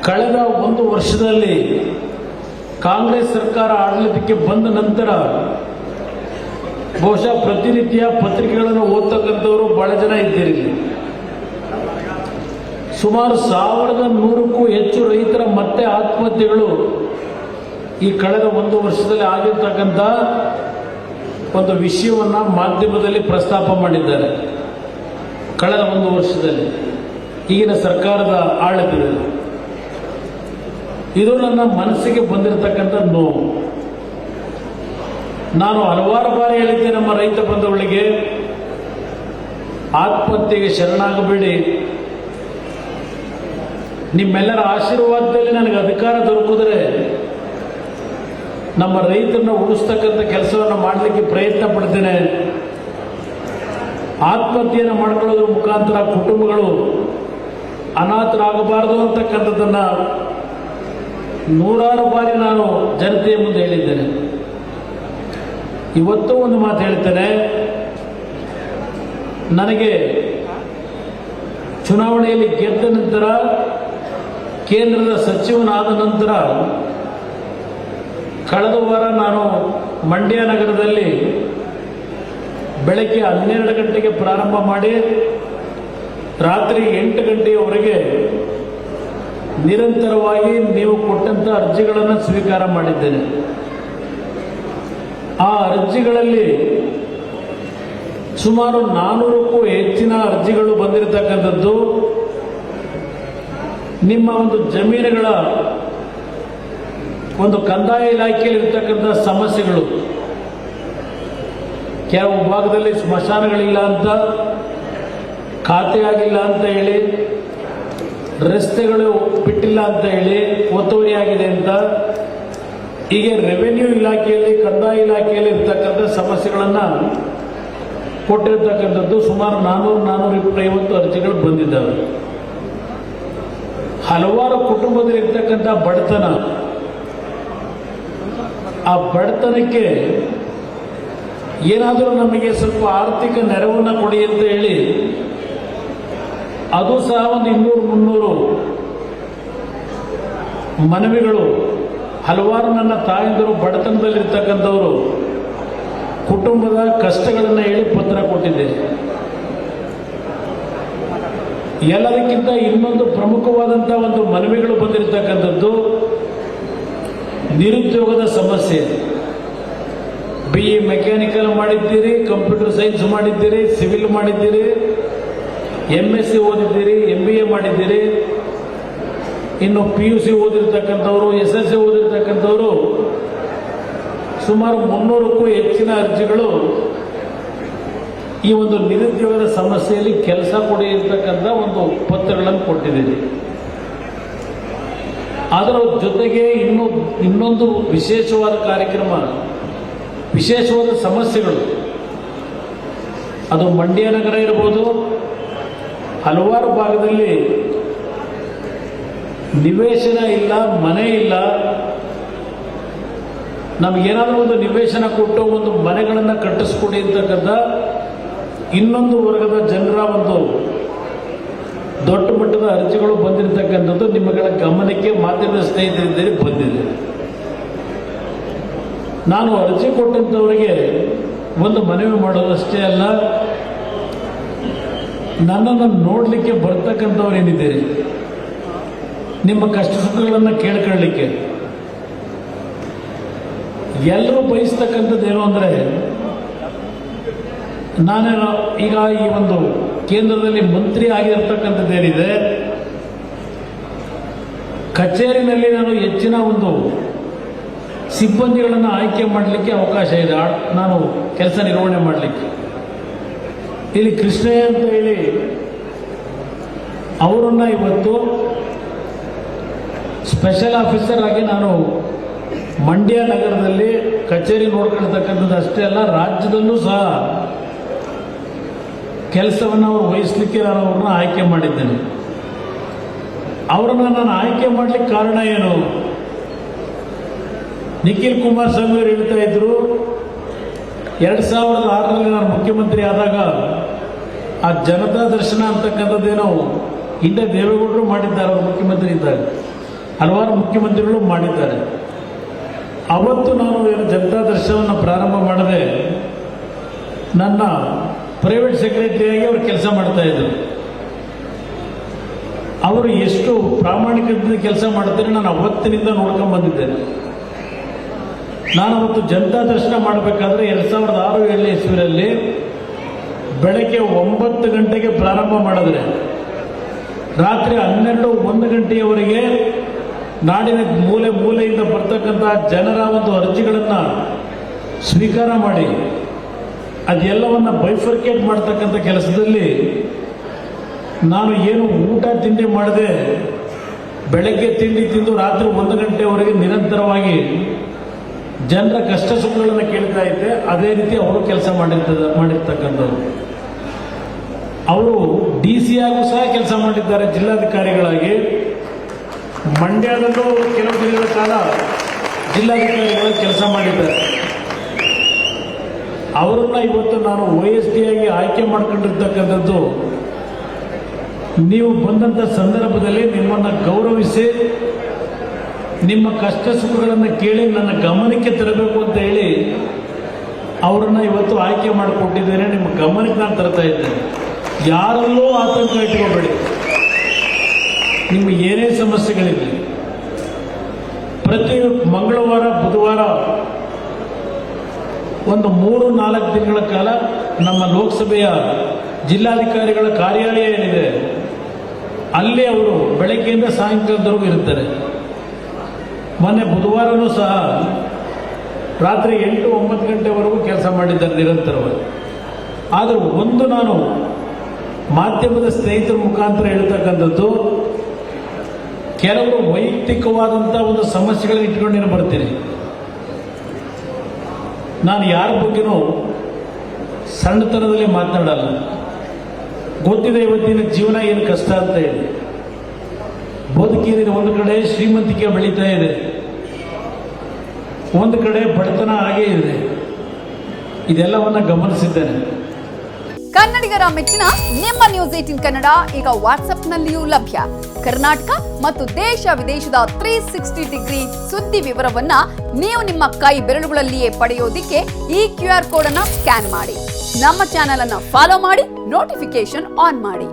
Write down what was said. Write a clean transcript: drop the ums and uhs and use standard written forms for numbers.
ಕಳೆದ ಒಂದು ವರ್ಷದಲ್ಲಿ ಕಾಂಗ್ರೆಸ್ ಸರ್ಕಾರ ಆಡಳಿತಕ್ಕೆ ಬಂದ ನಂತರ ಬಹುಶಃ ಪ್ರತಿನಿತ್ಯ ಪತ್ರಿಕೆಗಳನ್ನು ಓದ್ತಕ್ಕಂಥವರು ಬಹಳ ಜನ ಇದ್ದೀರಿ. ಸುಮಾರು 1100ಕ್ಕೂ ಹೆಚ್ಚು ರೈತರ ಮತ್ತೆ ಆತ್ಮಹತ್ಯೆಗಳು ಈ ಕಳೆದ ಒಂದು ವರ್ಷದಲ್ಲಿ ಆಗಿರ್ತಕ್ಕಂಥ ಒಂದು ವಿಷಯವನ್ನು ಮಾಧ್ಯಮದಲ್ಲಿ ಪ್ರಸ್ತಾಪ ಮಾಡಿದ್ದಾರೆ. ಕಳೆದ ಒಂದು ವರ್ಷದಲ್ಲಿ ಈಗಿನ ಸರ್ಕಾರದ ಆಡಳಿತದಲ್ಲಿ ಇದು ನನ್ನ ಮನಸ್ಸಿಗೆ ಬಂದಿರತಕ್ಕಂಥ ನೋವು. ನಾನು ಹಲವಾರು ಬಾರಿ ಹೇಳಿದ್ದೆ ನಮ್ಮ ರೈತ ಬಂಧುಗಳಿಗೆ, ಆತ್ಮಹತ್ಯೆಗೆ ಶರಣಾಗಬೇಡಿ. ನಿಮ್ಮೆಲ್ಲರ ಆಶೀರ್ವಾದದಲ್ಲಿ ನನಗೆ ಅಧಿಕಾರ ದೊರಕಿದ್ರೆ ನಮ್ಮ ರೈತರನ್ನ ಉಳಿಸ್ತಕ್ಕಂಥ ಕೆಲಸವನ್ನು ಮಾಡಲಿಕ್ಕೆ ಪ್ರಯತ್ನ ಪಡ್ತೇನೆ. ಆತ್ಮಹತ್ಯೆಯನ್ನು ಮಾಡ್ಕೊಳ್ಳೋದ್ರ ಮುಖಾಂತರ ಕುಟುಂಬಗಳು ಅನಾಥರಾಗಬಾರದು ಅಂತಕ್ಕಂಥದ್ದನ್ನ ನೂರಾರು ಬಾರಿ ನಾನು ಜನತೆಯ ಮುಂದೆ ಹೇಳಿದ್ದೇನೆ. ಇವತ್ತು ಒಂದು ಮಾತು ಹೇಳ್ತೇನೆ. ನನಗೆ ಚುನಾವಣೆಯಲ್ಲಿ ಗೆದ್ದ ನಂತರ, ಕೇಂದ್ರದ ಸಚಿವನಾದ ನಂತರ ಕಳೆದ ವಾರ ನಾನು ಮಂಡ್ಯ ನಗರದಲ್ಲಿ ಬೆಳಗ್ಗೆ 12 ಗಂಟೆಗೆ ಪ್ರಾರಂಭ ಮಾಡಿ ರಾತ್ರಿ 8 ಗಂಟೆಯವರೆಗೆ ನಿರಂತರವಾಗಿ ನೀವು ಕೊಟ್ಟಂತ ಅರ್ಜಿಗಳನ್ನು ಸ್ವೀಕಾರ ಮಾಡಿದ್ದೇನೆ. ಆ ಅರ್ಜಿಗಳಲ್ಲಿ ಸುಮಾರು 400ಕ್ಕೂ ಹೆಚ್ಚಿನ ಅರ್ಜಿಗಳು ಬಂದಿರತಕ್ಕಂಥದ್ದು ನಿಮ್ಮ ಒಂದು ಜಮೀನುಗಳ ಒಂದು ಕಂದಾಯ ಇಲಾಖೆಯಲ್ಲಿ ಇರತಕ್ಕಂಥ ಸಮಸ್ಯೆಗಳು. ಕೆಲವು ಭಾಗದಲ್ಲಿ ಸ್ಮಶಾನಗಳಿಲ್ಲ ಅಂತ, ಖಾತೆ ಆಗಿಲ್ಲ ಅಂತ ಹೇಳಿ, ರಸ್ತೆಗಳು ಬಿಟ್ಟಿಲ್ಲ ಅಂತ ಹೇಳಿ, ಒತ್ತುವರಿ ಆಗಿದೆ ಅಂತ, ಹೀಗೆ ರೆವೆನ್ಯೂ ಇಲಾಖೆಯಲ್ಲಿ, ಕಂದಾಯ ಇಲಾಖೆಯಲ್ಲಿ ಇರ್ತಕ್ಕಂಥ ಸಮಸ್ಯೆಗಳನ್ನು ಕೊಟ್ಟಿರ್ತಕ್ಕಂಥದ್ದು ಸುಮಾರು 400-450 ಅರ್ಜಿಗಳು ಬಂದಿದ್ದಾವೆ. ಹಲವಾರು ಕುಟುಂಬದಲ್ಲಿ ಇರ್ತಕ್ಕಂಥ ಬಡತನ, ಆ ಬಡತನಕ್ಕೆ ಏನಾದರೂ ನಮಗೆ ಸ್ವಲ್ಪ ಆರ್ಥಿಕ ನೆರವನ್ನು ಕೊಡಿ ಅಂತ ಹೇಳಿ ಅದು ಸಹ ಒಂದು 200-300 ಮನವಿಗಳು. ಹಲವಾರು ನನ್ನ ತಾಯಂದಿರು ಬಡತನದಲ್ಲಿರ್ತಕ್ಕಂಥವರು ಕುಟುಂಬದ ಕಷ್ಟಗಳನ್ನು ಹೇಳಿ ಪತ್ರ ಕೊಟ್ಟಿದ್ದೇನೆ. ಎಲ್ಲದಕ್ಕಿಂತ ಇನ್ನೊಂದು ಪ್ರಮುಖವಾದಂಥ ಒಂದು ಮನವಿಗಳು ಬಂದಿರತಕ್ಕಂಥದ್ದು ನಿರುದ್ಯೋಗದ ಸಮಸ್ಯೆ. BE ಮೆಕ್ಯಾನಿಕಲ್ ಮಾಡಿದ್ದೀರಿ, ಕಂಪ್ಯೂಟರ್ ಸೈನ್ಸ್ ಮಾಡಿದ್ದೀರಿ, ಸಿವಿಲ್ ಮಾಡಿದ್ದೀರಿ, MSc ಓದಿದ್ದೀರಿ, MBA ಮಾಡಿದ್ದೀರಿ, ಇನ್ನು PUC ಓದಿರ್ತಕ್ಕಂಥವ್ರು, SSC ಓದಿರ್ತಕ್ಕಂಥವ್ರು ಸುಮಾರು 300ಕ್ಕೂ ಹೆಚ್ಚಿನ ಅರ್ಜಿಗಳು ಈ ಒಂದು ನಿರುದ್ಯೋಗದ ಸಮಸ್ಯೆಯಲ್ಲಿ ಕೆಲಸ ಕೊಡಿ ಇರ್ತಕ್ಕಂಥ ಒಂದು ಪತ್ರಗಳನ್ನು ಕೊಟ್ಟಿದ್ದೀರಿ. ಅದರ ಜೊತೆಗೆ ಇನ್ನೊಂದು ವಿಶೇಷವಾದ ಕಾರ್ಯಕ್ರಮ, ವಿಶೇಷವಾದ ಸಮಸ್ಯೆಗಳು. ಅದು ಮಂಡ್ಯ ನಗರ ಇರ್ಬೋದು, ಹಲವಾರು ಭಾಗದಲ್ಲಿ ನಿವೇಶನ ಇಲ್ಲ, ಮನೆ ಇಲ್ಲ. ನಮಗೇನಾದರೂ ಒಂದು ನಿವೇಶನ ಕೊಟ್ಟು ಒಂದು ಮನೆಗಳನ್ನು ಕಟ್ಟಿಸ್ಕೊಡಿ ಅಂತಕ್ಕಂಥ ಇನ್ನೊಂದು ವರ್ಗದ ಜನರ ಒಂದು ದೊಡ್ಡ ಮಟ್ಟದ ಅರ್ಜಿಗಳು ಬಂದಿರತಕ್ಕಂಥದ್ದು ನಿಮ್ಮಗಳ ಗಮನಕ್ಕೆ ಮಾಧ್ಯಮದ ಸ್ನೇಹಿತರಿದ್ದರೆ ಬಂದಿದೆ. ನಾನು ಅರ್ಜಿ ಕೊಟ್ಟಂಥವರಿಗೆ ಒಂದು ಮನವಿ ಮಾಡೋದಷ್ಟೇ ಅಲ್ಲ, ನನ್ನನ್ನು ನೋಡಲಿಕ್ಕೆ ಬರ್ತಕ್ಕಂಥವ್ರು ಏನಿದ್ದೀರಿ, ನಿಮ್ಮ ಕಷ್ಟ ಸುಖಗಳನ್ನು ಕೇಳ್ಕೊಳ್ಳಿಕ್ಕೆ ಎಲ್ಲರೂ ಬಯಸ್ತಕ್ಕಂಥದ್ದೇನು ಅಂದರೆ, ನಾನು ಈಗ ಈ ಒಂದು ಕೇಂದ್ರದಲ್ಲಿ ಮಂತ್ರಿ ಆಗಿರ್ತಕ್ಕಂಥದ್ದೇನಿದೆ, ಕಚೇರಿನಲ್ಲಿ ನಾನು ಹೆಚ್ಚಿನ ಒಂದು ಸಿಬ್ಬಂದಿಗಳನ್ನು ಆಯ್ಕೆ ಮಾಡಲಿಕ್ಕೆ ಅವಕಾಶ ಇದೆ, ನಾನು ಕೆಲಸ ನಿರ್ವಹಣೆ ಮಾಡಲಿಕ್ಕೆ. ಇಲ್ಲಿ ಕೃಷ್ಣಯ್ಯ ಅಂತ ಹೇಳಿ ಅವರನ್ನು ಇವತ್ತು ಸ್ಪೆಷಲ್ ಆಫೀಸರ್ ಆಗಿ ನಾನು ಮಂಡ್ಯ ನಗರದಲ್ಲಿ ಕಚೇರಿ ನೋಡ್ಕೊಳ್ತಕ್ಕಂಥದ್ದು ಅಷ್ಟೇ ಅಲ್ಲ, ರಾಜ್ಯದಲ್ಲೂ ಸಹ ಕೆಲಸವನ್ನು ಅವರು ವಹಿಸಲಿಕ್ಕೆ ನಾನು ಅವ್ರನ್ನ ಆಯ್ಕೆ ಮಾಡಿದ್ದೇನೆ. ಅವರನ್ನು ನಾನು ಆಯ್ಕೆ ಮಾಡಲಿಕ್ಕೆ ಕಾರಣ ಏನು? ನಿಖಿಲ್ ಕುಮಾರಸ್ವಾಮಿ ಅವರು ಹೇಳ್ತಾ ಇದ್ರು, 2006ರಲ್ಲಿ ನಾನು ಮುಖ್ಯಮಂತ್ರಿ ಆದಾಗ ಆ ಜನತಾ ದರ್ಶನ ಅಂತಕ್ಕಂಥದ್ದೇನೋ ಹಿಂದೆ ದೇವೇಗೌಡರು ಮಾಡಿದ್ದಾರೆ ಅವರು ಮುಖ್ಯಮಂತ್ರಿ ಇದ್ದಾಗ. ಹಲವಾರು ಮುಖ್ಯಮಂತ್ರಿಗಳು ಮಾಡಿದ್ದಾರೆ. ಅವತ್ತು ನಾನು ಏನು ಜನತಾ ದರ್ಶನವನ್ನು ಪ್ರಾರಂಭ ಮಾಡದೆ ನನ್ನ ಪ್ರೈವೇಟ್ ಸೆಕ್ರೆಟರಿಯಾಗಿ ಅವರು ಕೆಲಸ ಮಾಡ್ತಾ ಇದ್ರು. ಅವರು ಎಷ್ಟು ಪ್ರಾಮಾಣಿಕತೆ ಕೆಲಸ ಮಾಡ್ತಾರೆ ನಾನು ಅವತ್ತಿನಿಂದ ನೋಡ್ಕೊಂಡು ಬಂದಿದ್ದೇನೆ. ನಾನು ಅವತ್ತು ಜನತಾ ದರ್ಶನ ಮಾಡಬೇಕಾದ್ರೆ 2006-7 ಇಸ್ವಿಯಲ್ಲಿ ಬೆಳಗ್ಗೆ 9 ಗಂಟೆಗೆ ಪ್ರಾರಂಭ ಮಾಡಿದ್ರೆ ರಾತ್ರಿ 12-1 ಗಂಟೆಯವರೆಗೆ ನಾಡಿನ ಮೂಲೆ ಮೂಲೆಯಿಂದ ಬರ್ತಕ್ಕಂಥ ಜನರ ಒಂದು ಅರ್ಜಿಗಳನ್ನು ಸ್ವೀಕಾರ ಮಾಡಿ ಅದೆಲ್ಲವನ್ನು ಬೈಫರ್ಕೇಟ್ ಮಾಡ್ತಕ್ಕಂಥ ಕೆಲಸದಲ್ಲಿ ನಾನು ಏನು ಊಟ ತಿಂಡಿ ಮಾಡದೆ ಬೆಳಗ್ಗೆ ತಿಂಡಿ ತಿಂದು ರಾತ್ರಿ 1 ಗಂಟೆವರೆಗೆ ನಿರಂತರವಾಗಿ ಜನರ ಕಷ್ಟ ಸುಖಗಳನ್ನು ಕೇಳ್ತಾ ಇದ್ದೆ. ಅದೇ ರೀತಿ ಅವರು ಕೆಲಸ ಮಾಡಿರ್ತಕ್ಕಂಥವ್ರು. ಅವರು DC ಆಗೂ ಸಹ ಕೆಲಸ ಮಾಡಿದ್ದಾರೆ, ಜಿಲ್ಲಾಧಿಕಾರಿಗಳಾಗಿ. ಮಂಡ್ಯದಲ್ಲೂ ಕೆಲವು ದಿನಗಳ ಕಾಲ ಜಿಲ್ಲಾಧಿಕಾರಿಗಳಾಗಿ ಕೆಲಸ ಮಾಡಿದ್ದಾರೆ. ಅವರನ್ನ ಇವತ್ತು ನಾನು OSD ಆಗಿ ಆಯ್ಕೆ ಮಾಡ್ಕೊಂಡಿರ್ತಕ್ಕಂಥದ್ದು ನೀವು ಬಂದಂಥ ಸಂದರ್ಭದಲ್ಲಿ ನಿಮ್ಮನ್ನು ಗೌರವಿಸಿ ನಿಮ್ಮ ಕಷ್ಟ ಸುಖಗಳನ್ನು ಕೇಳಿ ನನ್ನ ಗಮನಕ್ಕೆ ತರಬೇಕು ಅಂತ ಹೇಳಿ ಅವರನ್ನು ಇವತ್ತು ಆಯ್ಕೆ ಮಾಡಿಕೊಟ್ಟಿದ್ದೇನೆ. ನಿಮ್ಮ ಗಮನಕ್ಕೆ ನಾನು ತರ್ತಾ ಇದ್ದೇನೆ. ಯಾರಲ್ಲೂ ಆತಂಕ ಇಟ್ಕೋಬೇಡಿ. ನಿಮಗೆ ಏನೇ ಸಮಸ್ಯೆಗಳಿರಲಿ ಪ್ರತಿ ಮಂಗಳವಾರ ಬುಧವಾರ ಒಂದು 3-4 ದಿನಗಳ ಕಾಲ ನಮ್ಮ ಲೋಕಸಭೆಯ ಜಿಲ್ಲಾಧಿಕಾರಿಗಳ ಕಾರ್ಯಾಲಯ ಏನಿದೆ ಅಲ್ಲಿ ಅವರು ಬೆಳಗ್ಗೆಯಿಂದ ಸಾಯಂಕಾಲದವರೆಗೂ ಇರ್ತಾರೆ. ಮೊನ್ನೆ ಬುಧವಾರನೂ ಸಹ ರಾತ್ರಿ 8-9 ಗಂಟೆವರೆಗೂ ಕೆಲಸ ಮಾಡಿದ್ದಾರೆ ನಿರಂತರವಾಗಿ. ಆದರೂ ಒಂದು ನಾನು ಮಾಧ್ಯಮದ ಸ್ನೇಹಿತರ ಮುಖಾಂತರ ಹೇಳ್ತಕ್ಕಂಥದ್ದು, ಕೆಲವರು ವೈಯಕ್ತಿಕವಾದಂಥ ಒಂದು ಸಮಸ್ಯೆಗಳನ್ನ ಇಟ್ಕೊಂಡು ಬರ್ತೀನಿ. ನಾನು ಯಾರ ಬಗ್ಗೆನೂ ಸಣ್ಣತನದಲ್ಲಿ ಮಾತನಾಡಲ್ಲ. ಗೊತ್ತಿದೆ ಇವತ್ತಿನ ಜೀವನ ಏನು ಕಷ್ಟ ಅಂತ ಇದೆ. ಬದುಕಿನ ಒಂದು ಕಡೆ ಶ್ರೀಮಂತಿಕೆ ಬೆಳೀತಾ ಇದೆ, ಒಂದು ಕಡೆ ಬಡತನ ಹಾಗೇ ಇದೆ. ಇದೆಲ್ಲವನ್ನ ಗಮನಿಸಿದ್ದೇನೆ. ಕನ್ನಡಿಗರ ಮೆಚ್ಚಿನ ನಿಮ್ಮ ನ್ಯೂಸ್ 18 ಕನ್ನಡ ಈಗ ವಾಟ್ಸ್ಆಪ್ನಲ್ಲಿಯೂ ಲಭ್ಯ. ಕರ್ನಾಟಕ ಮತ್ತು ದೇಶ ವಿದೇಶದ 360 ಡಿಗ್ರಿ ಸುದ್ದಿ ವಿವರವನ್ನ ನೀವು ನಿಮ್ಮ ಕೈ ಬೆರಳುಗಳಲ್ಲಿಯೇ ಪಡೆಯೋದಿಕ್ಕೆ ಈ QR ಕೋಡ್ ಅನ್ನು ಸ್ಕ್ಯಾನ್ ಮಾಡಿ. ನಮ್ಮ ಚಾನೆಲ್ ಅನ್ನು ಫಾಲೋ ಮಾಡಿ, ನೋಟಿಫಿಕೇಶನ್ ಆನ್ ಮಾಡಿ.